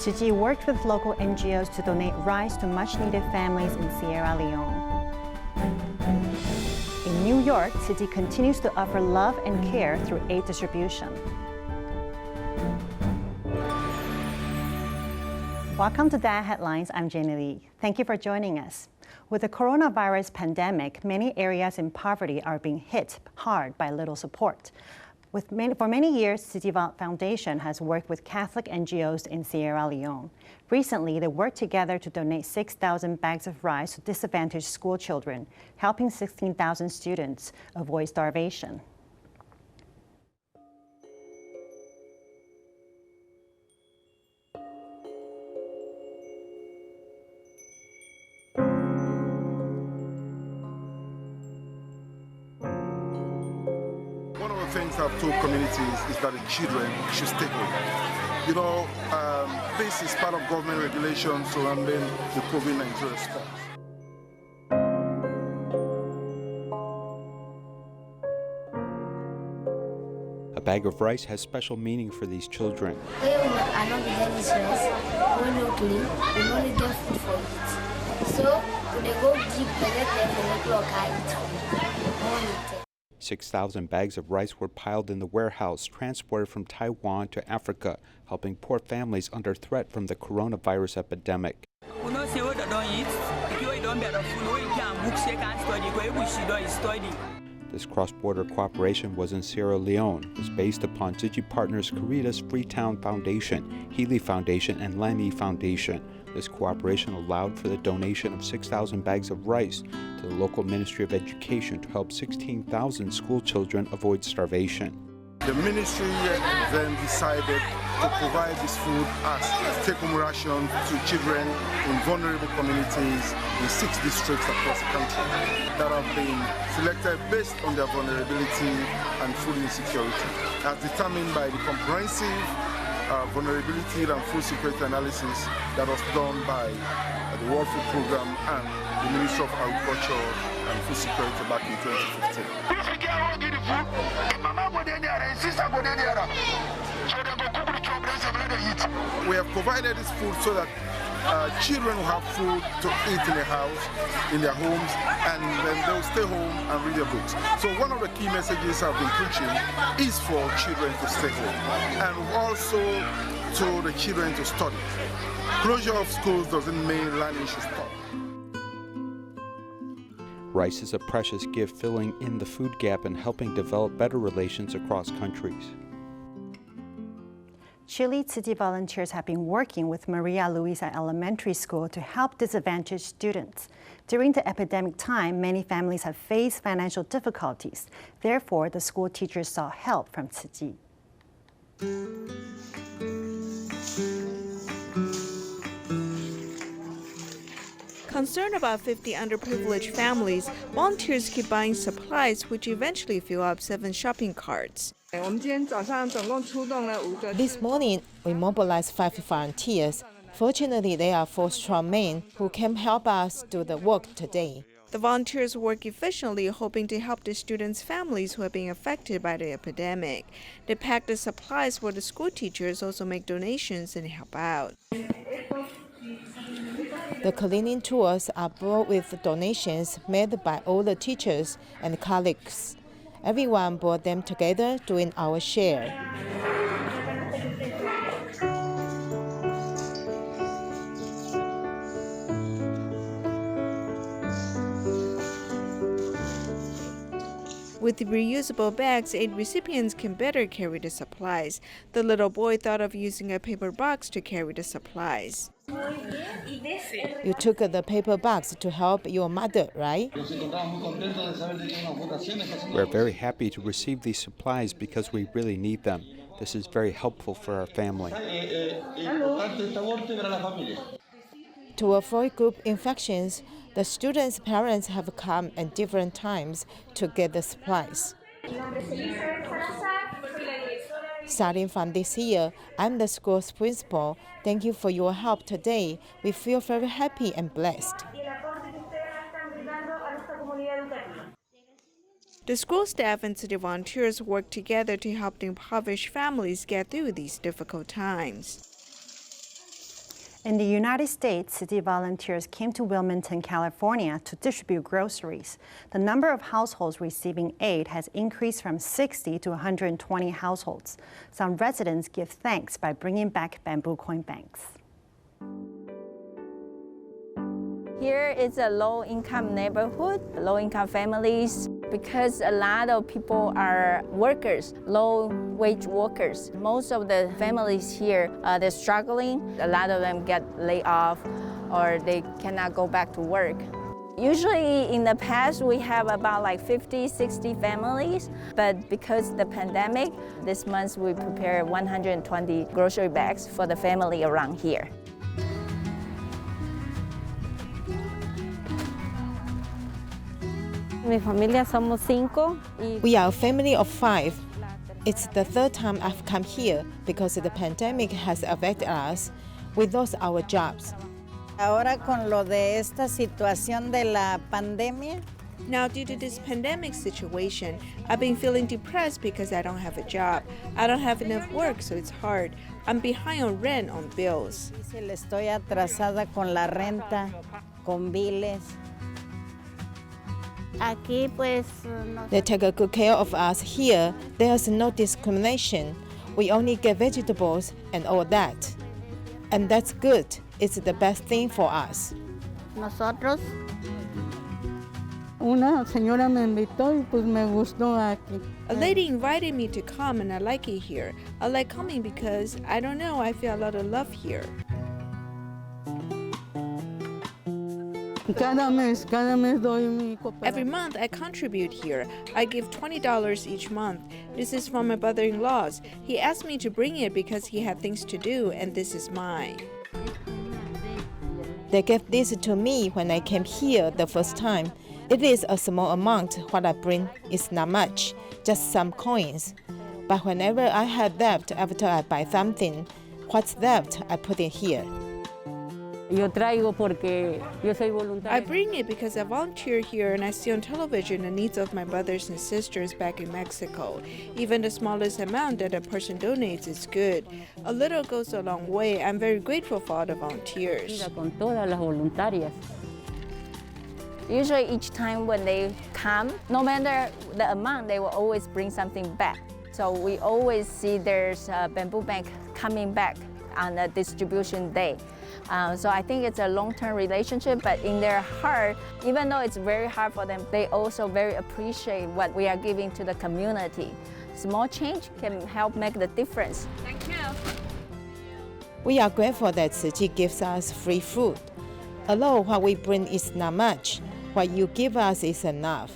Tzu Chi worked with local NGOs to donate rice to much-needed families in Sierra Leone. In New York, Tzu Chi continues to offer love and care through aid distribution. Welcome to DaAi Headlines. I'm Jenny Lee. Thank you for joining us. With the coronavirus pandemic, many areas in poverty are being hit hard by little support. For many years, Tzu Chi Foundation has worked with Catholic NGOs in Sierra Leone. Recently, they worked together to donate 6,000 bags of rice to disadvantaged school children, helping 16,000 students avoid starvation. One of the things I've told communities is that the children should stay home. You know, this is part of government regulations surrounding the COVID-19 response. A bag of rice has special meaning for these children. So, they go deep, they 6,000 bags of rice were piled in the warehouse, transported from Taiwan to Africa, helping poor families under threat from the coronavirus epidemic. This cross-border cooperation was in Sierra Leone. It was based upon Tzu Chi partners Carita's Freetown Foundation, Healy Foundation, and Lani Foundation. This cooperation allowed for the donation of 6,000 bags of rice to the local Ministry of Education to help 16,000 school children avoid starvation. The ministry then decided to provide this food as take-home ration to children in vulnerable communities in 6 districts across the country that have been selected based on their vulnerability and food insecurity, as determined by the comprehensive vulnerability and food security analysis that was done by the World Food Program and the Ministry of Agriculture and Food Security back in 2015. We have provided this food so that children will have food to eat in their house, in their homes, and then they'll stay home and read their books. So one of the key messages I've been preaching is for children to stay home, and also to the children to study. Closure of schools doesn't mean learning should stop. Rice is a precious gift, filling in the food gap and helping develop better relations across countries. Chile Tzu Chi volunteers have been working with Maria Luisa Elementary School to help disadvantaged students. During the epidemic time, many families have faced financial difficulties. Therefore, the school teachers sought help from Tzu Chi. Concerned about 50 underprivileged families, volunteers keep buying supplies, which eventually fill up 7 shopping carts. This morning, we mobilized 5 volunteers. Fortunately, there are 4 strong men who can help us do the work today. The volunteers work efficiently, hoping to help the students' families who have been affected by the epidemic. They pack the supplies while the school teachers also make donations and help out. The cleaning tools are brought with donations made by all the teachers and colleagues. Everyone brought them together doing our share. With the reusable bags, 8 recipients can better carry the supplies. The little boy thought of using a paper box to carry the supplies. You took the paper box to help your mother, right? We're very happy to receive these supplies because we really need them. This is very helpful for our family. To avoid group infections, the students' parents have come at different times to get the supplies. Starting from this year, I'm the school's principal. Thank you for your help today. We feel very happy and blessed. The school staff and city volunteers work together to help the impoverished families get through these difficult times. In the United States, city volunteers came to Wilmington, California to distribute groceries. The number of households receiving aid has increased from 60 to 120 households. Some residents give thanks by bringing back bamboo coin banks. Here is a low-income neighborhood, low-income families, because a lot of people are workers, low-wage workers. Most of the families here, they're struggling. A lot of them get laid off or they cannot go back to work. Usually in the past, we have about like 50, 60 families, but because the pandemic, this month we prepare 120 grocery bags for the family around here. Mi familia somos 5. We are a family of 5. It's the third time I've come here because the pandemic has affected us. We lost our jobs. Ahora con lo de esta situación de la pandemia. Now, due to this pandemic situation, I've been feeling depressed because I don't have a job. I don't have enough work, so it's hard. I'm behind on rent, on bills. Le estoy atrasada con la renta, con biles. Aquí pues They take a good care of us here. There's no discrimination. We only get vegetables and all that. And that's good. It's the best thing for us. nosotros Una señora me invitó y pues me gustó aquí. A lady invited me to come and I like it here. I like coming because, I don't know, I feel a lot of love here. Cada mes doy mi cooperación. Every month I contribute here. I give $20 each month. This is from my brother-in-law's. He asked me to bring it because he had things to do, and this is mine. They gave this to me when I came here the first time. It is a small amount. What I bring is not much, just some coins. But whenever I have left after I buy something, what's left I put it here. Yo traigo porque yo soy voluntaria. I bring it because I volunteer here and I see on television the needs of my brothers and sisters back in Mexico. Even the smallest amount that a person donates is good. A little goes a long way. I'm very grateful for all the volunteers. Con todas las voluntarias. Usually each time when they come, no matter the amount, they will always bring something back. So we always see there's a bamboo bank coming back on the distribution day. So I think it's a long-term relationship, but in their heart, even though it's very hard for them, they also very appreciate what we are giving to the community. Small change can help make the difference. Thank you. We are grateful that Tzu Chi gives us free food. Although what we bring is not much, what you give us is enough.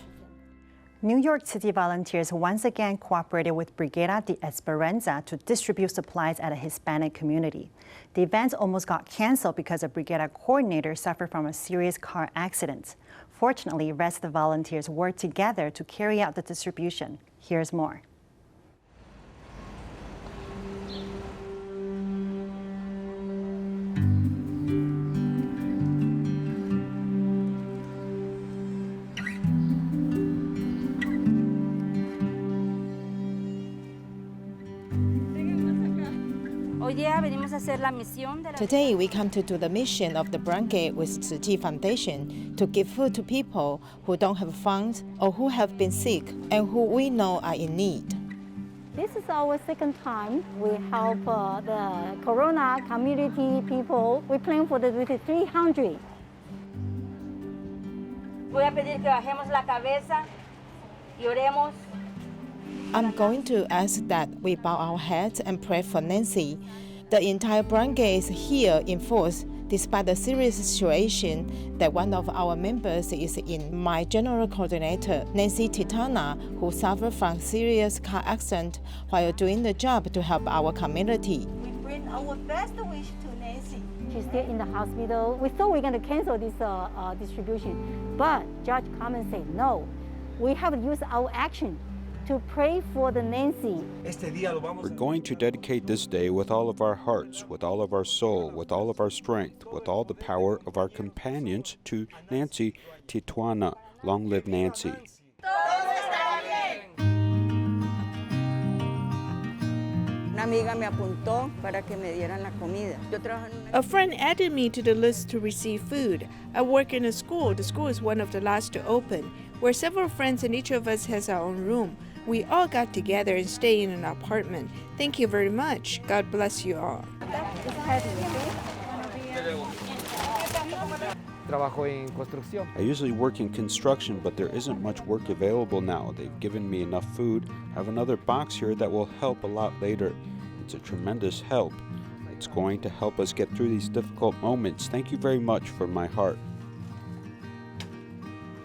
New York City volunteers once again cooperated with Brigada de Esperanza to distribute supplies at a Hispanic community. The events almost got canceled because a Brigada coordinator suffered from a serious car accident. Fortunately, the rest of the volunteers worked together to carry out the distribution. Here's more. Today, we come to do the mission of the Brigada with Tzu Chi Foundation to give food to people who don't have funds or who have been sick and who we know are in need. This is our second time we help the Corona community people. We plan for the 300. Voy a pedir que bajemos la cabeza y oremos. I'm going to ask that we bow our heads and pray for Nancy. The entire Brigada is here in force despite the serious situation that one of our members is in. My general coordinator, Nancy Titana, who suffered from serious car accident while doing the job to help our community. We bring our best wish to Nancy. She's still in the hospital. We thought we were going to cancel this distribution, but Judge Common said no. We have to use our action to pray for the Nancy. We're going to dedicate this day with all of our hearts, with all of our soul, with all of our strength, with all the power of our companions to Nancy Tituana. Long live Nancy. A friend added me to the list to receive food. I work in a school. The school is one of the last to open. We're several friends and each of us has our own room. We all got together and stay in an apartment. Thank you very much. God bless you all. I usually work in construction, but there isn't much work available now. They've given me enough food. I have another box here that will help a lot later. It's a tremendous help. It's going to help us get through these difficult moments. Thank you very much from my heart.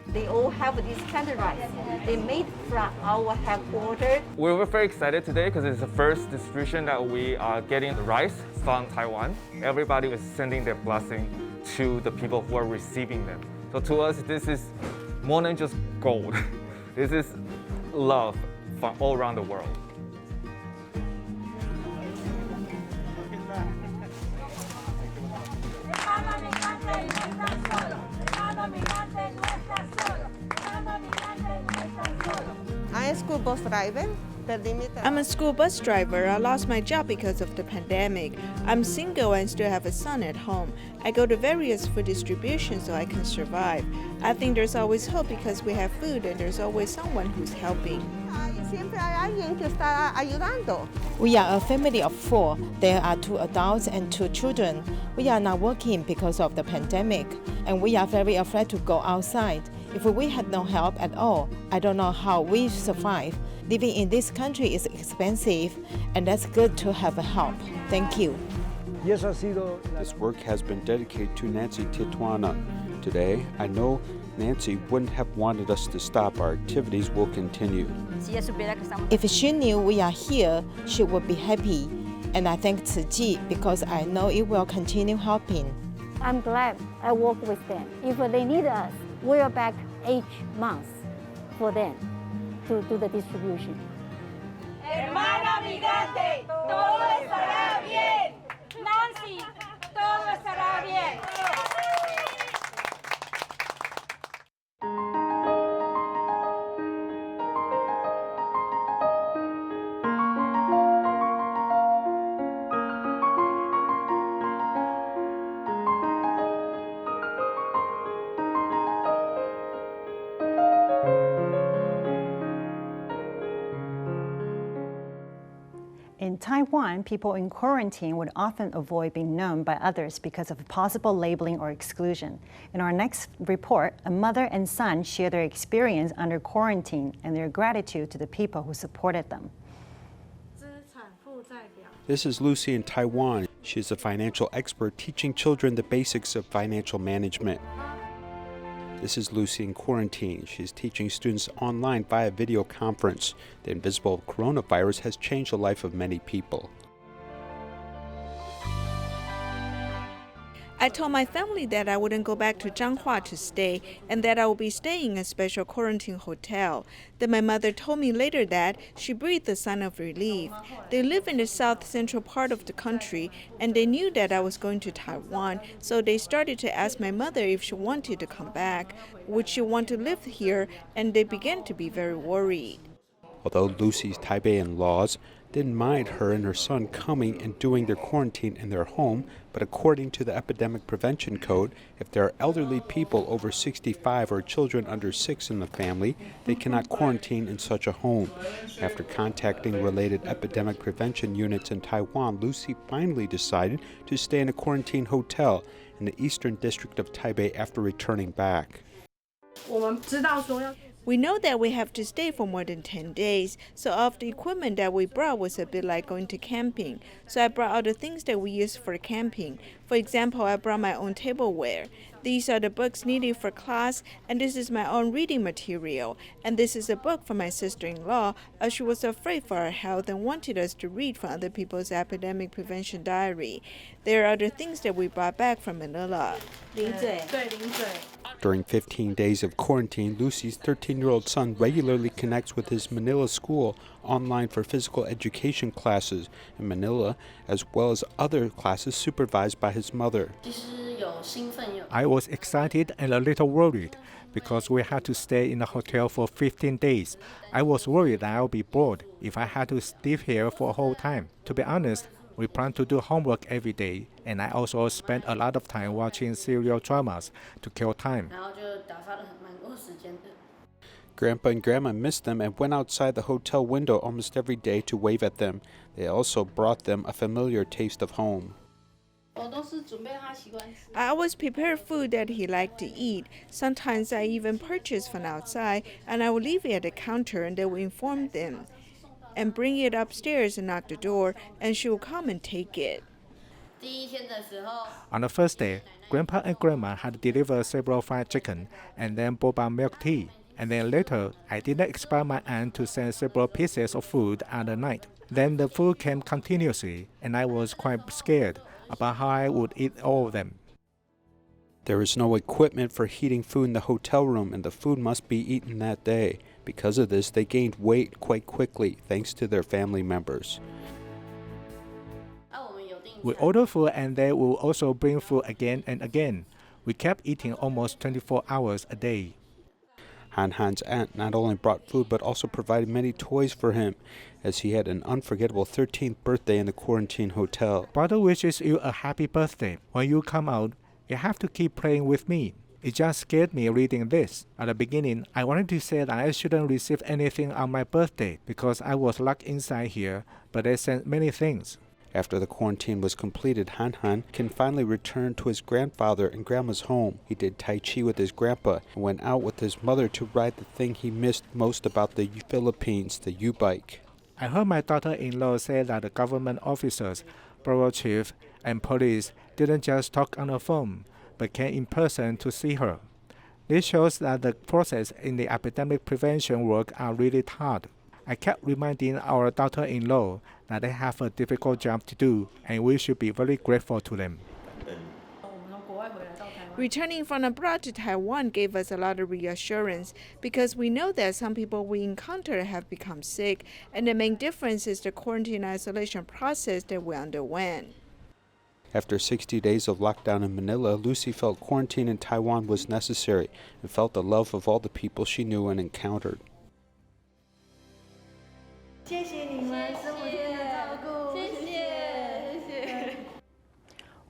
They all have this canned rice. They made from our headquarters. We were very excited today because it's the first distribution that we are getting the rice from Taiwan. Everybody is sending their blessing to the people who are receiving them. So to us, this is more than just gold. This is love from all around the world. I'm a school bus driver. I'm a school bus driver. I lost my job because of the pandemic. I'm single and still have a son at home. I go to various food distributions so I can survive. I think there's always hope because we have food and there's always someone who's helping. We are a family of 4. There are 2 adults and 2 children. We are not working because of the pandemic, and we are very afraid to go outside. If we had no help at all, I don't know how we survive. Living in this country is expensive, and that's good to have help. Thank you. This work has been dedicated to Nancy Tituana. Today, I know Nancy wouldn't have wanted us to stop. Our activities will continue. If she knew we are here, she would be happy. And I thank Tzu Chi because I know it will continue helping. I'm glad I work with them. If they need us, we are back each month for them to do the distribution. Hermana migrante, todo estará bien. Nancy, todo estará bien. In Taiwan, people in quarantine would often avoid being known by others because of possible labeling or exclusion. In our next report, a mother and son share their experience under quarantine and their gratitude to the people who supported them. This is Lucy in Taiwan. She is a financial expert teaching children the basics of financial management. This is Lucy in quarantine. She's teaching students online via video conference. The invisible coronavirus has changed the life of many people. I told my family that I wouldn't go back to Zhanghua to stay and that I would be staying in a special quarantine hotel. Then my mother told me later that she breathed a sign of relief. They live in the south-central part of the country and they knew that I was going to Taiwan, so they started to ask my mother if she wanted to come back. Would she want to live here? And they began to be very worried. Although Lucy's Taipei in-laws didn't mind her and her son coming and doing their quarantine in their home, but according to the Epidemic Prevention Code, if there are elderly people over 65 or children under 6 in the family, they cannot quarantine in such a home. After contacting related epidemic prevention units in Taiwan, Lucy finally decided to stay in a quarantine hotel in the eastern district of Taipei after returning back. We know that we have to stay for more than 10 days, so all of the equipment that we brought was a bit like going to camping. So I brought all the things that we use for camping. For example, I brought my own tableware. These are the books needed for class, and this is my own reading material. And this is a book for my sister-in-law, as she was afraid for her health and wanted us to read from other people's epidemic prevention diary. There are other things that we brought back from Manila. During 15 days of quarantine, Lucy's 13-year-old son regularly connects with his Manila school online for physical education classes in Manila, as well as other classes supervised by his mother. I was excited and a little worried because we had to stay in the hotel for 15 days. I was worried that I'll be bored if I had to live here for a whole time. To be honest, we plan to do homework every day, and I also spent a lot of time watching serial dramas to kill time. Grandpa and Grandma missed them and went outside the hotel window almost every day to wave at them. They also brought them a familiar taste of home. I always prepare food that he liked to eat. Sometimes I even purchase from outside, and I will leave it at the counter, and they will inform them and bring it upstairs and knock the door, and she will come and take it. On the first day, Grandpa and Grandma had delivered several fried chicken and then boba milk tea. And then later, I didn't expect my aunt to send several pieces of food at the night. Then the food came continuously, and I was quite scared about how I would eat all of them. There is no equipment for heating food in the hotel room, and the food must be eaten that day. Because of this, they gained weight quite quickly, thanks to their family members. We ordered food, and they will also bring food again and again. We kept eating almost 24 hours a day. Han Han's aunt not only brought food but also provided many toys for him, as he had an unforgettable 13th birthday in the quarantine hotel. Brother wishes you a happy birthday. When you come out, you have to keep playing with me. It just scared me reading this. At the beginning, I wanted to say that I shouldn't receive anything on my birthday because I was locked inside here, but they sent many things. After the quarantine was completed, Han Han can finally return to his grandfather and grandma's home. He did Tai Chi with his grandpa and went out with his mother to ride the thing he missed most about the Philippines, the U-bike. I heard my daughter-in-law say that the government officers, bureau chief, and police didn't just talk on the phone, but came in person to see her. This shows that the process in the epidemic prevention work are really hard. I kept reminding our daughter-in-law that they have a difficult job to do, and we should be very grateful to them. Returning from abroad to Taiwan gave us a lot of reassurance because we know that some people we encounter have become sick, and the main difference is the quarantine isolation process that we underwent. After 60 days of lockdown in Manila, Lucy felt quarantine in Taiwan was necessary and felt the love of all the people she knew and encountered.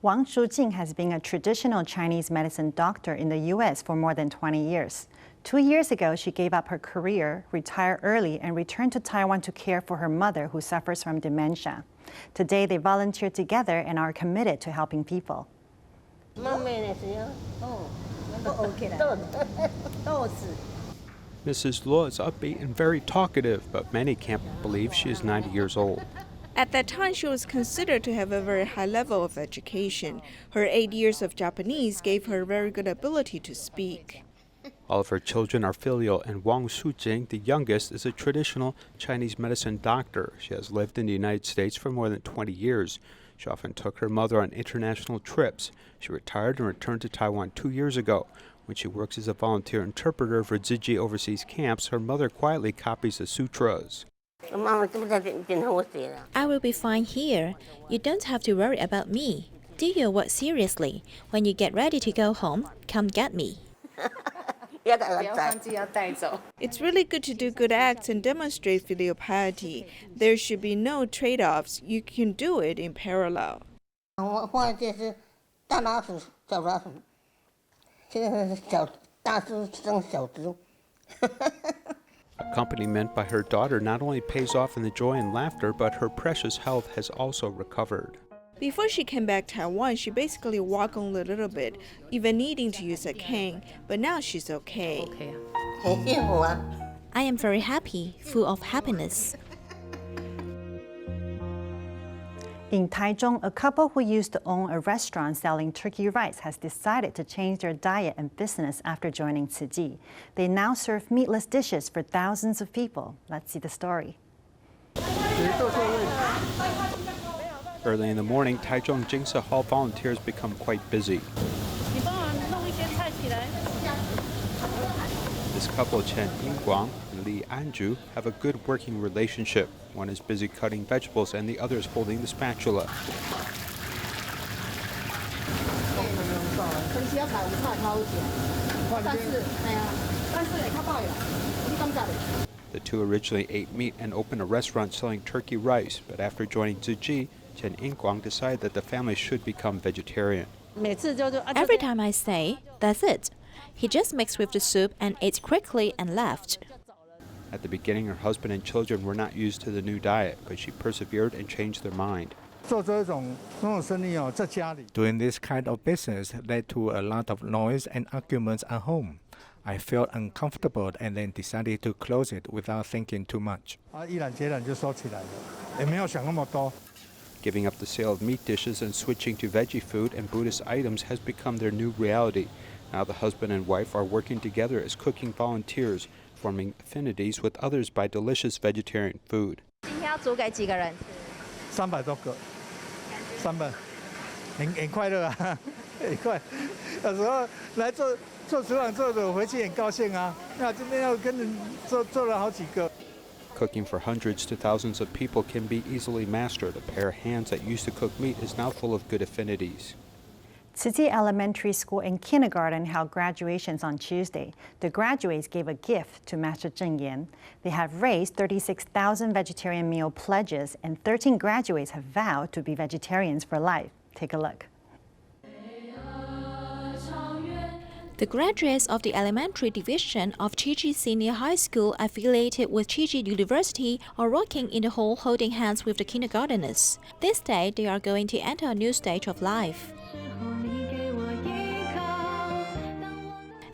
Wang Shujing has been a traditional Chinese medicine doctor in the U.S. for more than 20 years. 2 years ago, she gave up her career, retired early, and returned to Taiwan to care for her mother who suffers from dementia. Today, they volunteer together and are committed to helping people. Mrs. Luo is upbeat and very talkative, but many can't believe she is 90 years old. At that time, she was considered to have a very high level of education. Her 8 years of Japanese gave her very good ability to speak. All of her children are filial, and Wang Shujing, the youngest, is a traditional Chinese medicine doctor. She has lived in the United States for more than 20 years. She often took her mother on international trips. She retired and returned to Taiwan 2 years ago. When she works as a volunteer interpreter for Tzu Chi overseas camps, her mother quietly copies the sutras. I will be fine here. You don't have to worry about me. Do your work seriously. When you get ready to go home, come get me. It's really good to do good acts and demonstrate filial piety. There should be no trade-offs. You can do it in parallel. Accompaniment by her daughter not only pays off in the joy and laughter, but her precious health has also recovered. Before she came back to Taiwan, she basically walked only a little bit, even needing to use a cane, but now she's okay. I am very happy, full of happiness. In Taichung, a couple who used to own a restaurant selling turkey rice has decided to change their diet and business after joining Tzu Chi. They now serve meatless dishes for thousands of people. Let's see the story. Early in the morning, Taichung Jingsa Hall volunteers become quite busy. This couple, Chen Yingguang and Li Anju, have a good working relationship. One is busy cutting vegetables and the other is holding the spatula. The two originally ate meat and opened a restaurant selling turkey rice, but after joining Tzu Chi, Chen Yingguang decided that the family should become vegetarian. Every time I say, that's it, he just mixed with the soup and ate quickly and left. At the beginning, her husband and children were not used to the new diet, but she persevered and changed their mind. Doing this kind of business led to a lot of noise and arguments at home. I felt uncomfortable and then decided to close it without thinking too much. Giving up the sale of meat dishes and switching to veggie food and Buddhist items has become their new reality. Now the husband and wife are working together as cooking volunteers, forming affinities with others by delicious vegetarian food. 300多个，300，很快乐啊，很快。有时候来做厨房做的，我回去很高兴啊。那今天要跟人做了好几个。Cooking for hundreds to thousands of people can be easily mastered. A pair of hands that used to cook meat is now full of good affinities. Tzu Chi Elementary School and Kindergarten held graduations on Tuesday. The graduates gave a gift to Master Zheng Yan. They have raised 36,000 vegetarian meal pledges, and 13 graduates have vowed to be vegetarians for life. Take a look. The graduates of the elementary division of Chile Tzu Chi Senior High School affiliated with Chile Tzu Chi University are rocking in the hall holding hands with the kindergarteners. This day, they are going to enter a new stage of life.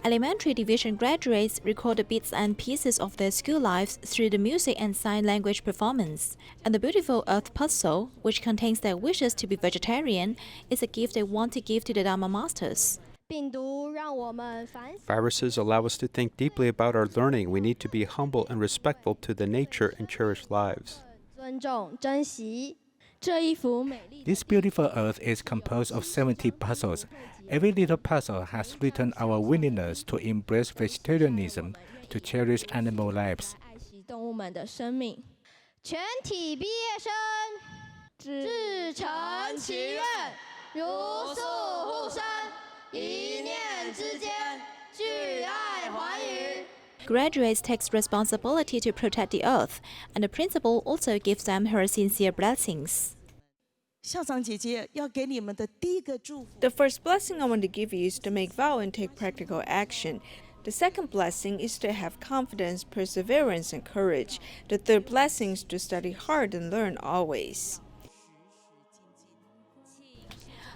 Elementary division graduates recorded bits and pieces of their school lives through the music and sign language performance. And the beautiful earth puzzle, which contains their wishes to be vegetarian, is a gift they want to give to the Dharma masters. Viruses allow us to think deeply about our learning. We need to be humble and respectful to the nature and cherish lives. This beautiful earth is composed of 70 puzzles. Every little puzzle has written our willingness to embrace vegetarianism, to cherish animal lives. 全体毕业生至诚其愿，如素护身，一念之间，聚爱环宇。 Graduates take responsibility to protect the earth, and the principal also gives them her sincere blessings. The first blessing I want to give you is to make vow and take practical action. The second blessing is to have confidence, perseverance, and courage. The third blessing is to study hard and learn always.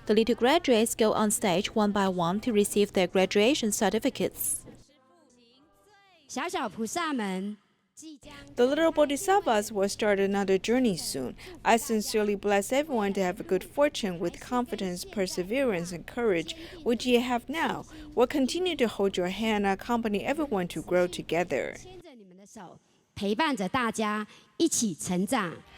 The little graduates go on stage one by one to receive their graduation certificates. The little bodhisattvas will start another journey soon. I sincerely bless everyone to have a good fortune with confidence, perseverance, and courage, which you have now. We'll continue to hold your hand and accompany everyone to grow together.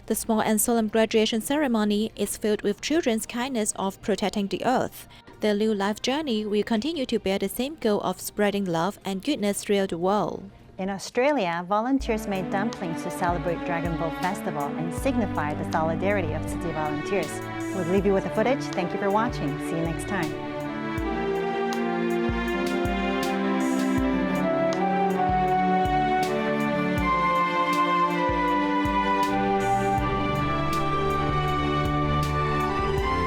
The small and solemn graduation ceremony is filled with children's kindness of protecting the earth. Their new life journey will continue to bear the same goal of spreading love and goodness throughout the world. In Australia, volunteers made dumplings to celebrate Dragon Boat Festival and signify the solidarity of Tzu Chi volunteers. We'll leave you with the footage. Thank you for watching. See you next time.